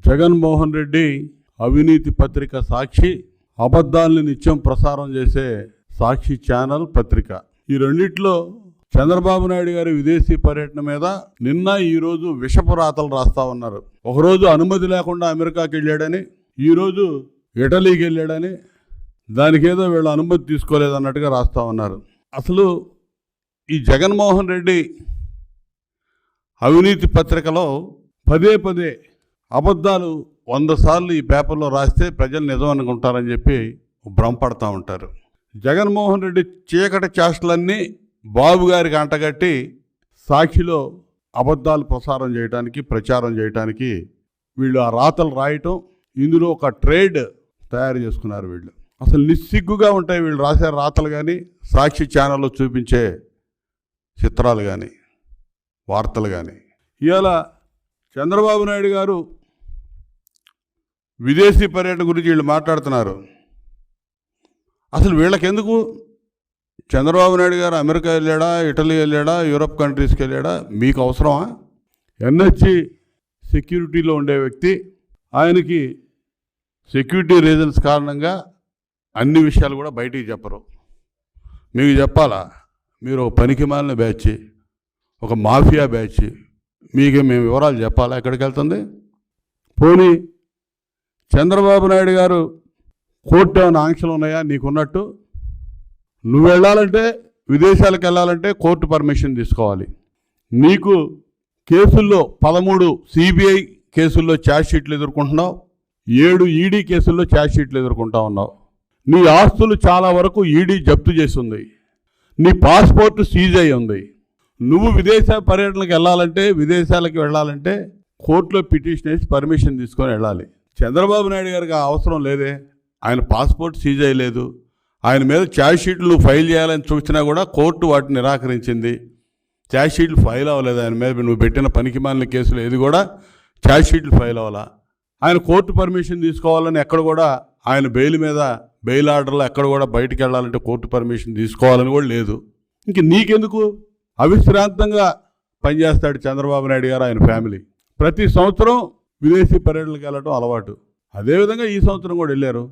జగన్మోహన్ రెడ్డి అవినీతి పత్రిక సాక్షి, అబద్ధాలను నిత్యం ప్రసారం చేసే సాక్షి ఛానల్ పత్రిక. ఈ రెండిట్లో చంద్రబాబు నాయుడు గారి విదేశీ పర్యటన మీద నిన్న ఈరోజు విషపు రాతలు రాస్తా ఉన్నారు. ఒకరోజు అనుమతి లేకుండా అమెరికాకి వెళ్ళాడని, ఈరోజు ఇటలీకి వెళ్ళాడని, దానికేదో వీళ్ళు అనుమతి తీసుకోలేదన్నట్టుగా రాస్తా ఉన్నారు. అసలు ఈ జగన్మోహన్ రెడ్డి అవినీతి పత్రికలో పదే పదే అబద్ధాలు 100 సార్లు ఈ పేపర్లో రాస్తే ప్రజలు నిజం అనుకుంటారని చెప్పి భ్రమపడతా ఉంటారు. జగన్మోహన్ రెడ్డి చీకటి చేష్టలన్నీ బాబు గారికి అంటగట్టి సాక్షిలో అబద్ధాలు ప్రచారం చేయడానికి వీళ్ళు ఆ రాతలు రాయటం, ఇందులో ఒక ట్రేడ్ తయారు చేసుకున్నారు వీళ్ళు. అసలు నిస్సిగ్గుగా ఉంటాయి వీళ్ళు రాసే రాతలు కానీ, సాక్షి ఛానల్లో చూపించే చిత్రాలు కానీ, వార్తలు కానీ. ఇవాళ చంద్రబాబు నాయుడు గారు విదేశీ పర్యటన గురించి వీళ్ళు మాట్లాడుతున్నారు. అసలు వీళ్ళకెందుకు? చంద్రబాబు నాయుడు గారు అమెరికా వెళ్ళాడా, ఇటలీ వెళ్ళాడా, యూరప్ కంట్రీస్కి వెళ్ళాడా? మీకు అవసరమా? ఎన్హెచ్సి సెక్యూరిటీలో ఉండే వ్యక్తి, ఆయనకి సెక్యూరిటీ రీజన్స్ కారణంగా అన్ని విషయాలు కూడా బయటికి చెప్పరు. మీకు చెప్పాలా? మీరు ఒక పనికిమాలిన బ్యాచ్, ఒక మాఫియా బ్యాచ్, మీకే మేము వివరాలు చెప్పాలా ఎక్కడికి వెళ్తుంది? పోనీ చంద్రబాబు నాయుడు గారు కోర్టు ఏమైనా ఆంక్షలు ఉన్నాయా నీకున్నట్టు? నువ్వు వెళ్ళాలంటే, విదేశాలకు వెళ్ళాలంటే కోర్టు పర్మిషన్ తీసుకోవాలి. నీకు కేసుల్లో 13 సిబిఐ కేసుల్లో ఛార్జ్షీట్లు ఎదుర్కొంటున్నావు, 7 ఈడీ కేసుల్లో ఛార్జ్షీట్లు ఎదుర్కొంటా ఉన్నావు. నీ ఆస్తులు చాలా వరకు ఈడీ జప్తు చేస్తుంది, నీ పాస్పోర్ట్ సీజ్ అయి ఉంది. నువ్వు విదేశ పర్యటనకు విదేశాలకు వెళ్ళాలంటే కోర్టులో పిటిషన్ వేసి పర్మిషన్ తీసుకొని వెళ్ళాలి. చంద్రబాబు నాయుడు గారికి ఆ అవసరం లేదే. ఆయన పాస్పోర్ట్ సీజ్ అయ్యలేదు, ఆయన మీద ఛార్జ్షీట్లు ఫైల్ చేయాలని చూసినా కూడా కోర్టు వాటిని నిరాకరించింది. ఛార్జ్షీట్లు ఫైల్ అవ్వలేదు ఆయన మీద. నువ్వు పెట్టిన పనికిమాలిన కేసులు ఏది కూడా ఛార్జ్షీట్లు ఫైల్ అవ్వాలా. ఆయన కోర్టు పర్మిషన్ తీసుకోవాలని ఎక్కడ కూడా, ఆయన బెయిల్ ఆర్డర్లో ఎక్కడ కూడా బయటికి వెళ్ళాలంటే కోర్టు పర్మిషన్ తీసుకోవాలని కూడా లేదు. ఇంక నీకెందుకు? అవిశ్రాంతంగా పనిచేస్తాడు చంద్రబాబు నాయుడు గారు, ఆయన ఫ్యామిలీ. ప్రతి సంవత్సరం విదేశీ పర్యటనలకు వెళ్ళడం అలవాటు. అదేవిధంగా ఈ సంవత్సరం కూడా వెళ్ళారు.